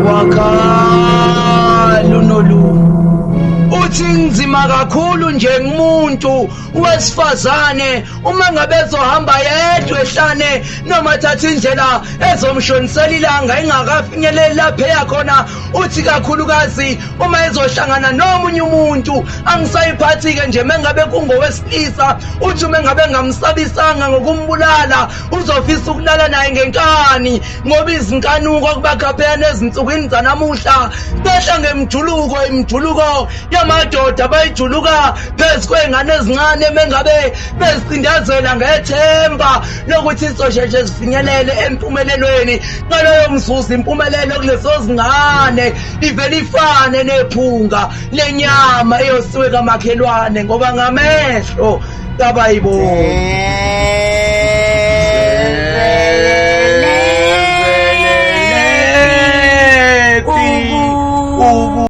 wakhala uNolundi uthi nzima kakhulu nje ngumuntu wesifazane uma ngabe ezohamba yedwa ehlane noma thatha indlela ezomshonisela ilanga ingakafinyeleli lapho eyakhona. Uthi kakhulukazi uma ezohlangana nomunye umuntu angisayiphathi-ke nje mengabe kungowesilisa. Uthi uma ngabe ngamsabisanga ngokumbulala uzofisa ukulala naye ngenkani ngoba izinkanuko kubakhaphela nezinsukwini zanamuhla behla ngemjuluko, imjuluko yamadoda bayijuluka phezu kwey'ngane ezincane mengabe bezicindezela ngethemba lokuthi sizosheshe sifinyelele empumelelweni. Ngaloyo mzuzu impumelelo kulezo zingane ivele ifane nephunga lenyama eyosiwe kamakhelwane ngoba ngamehlo kabayibona.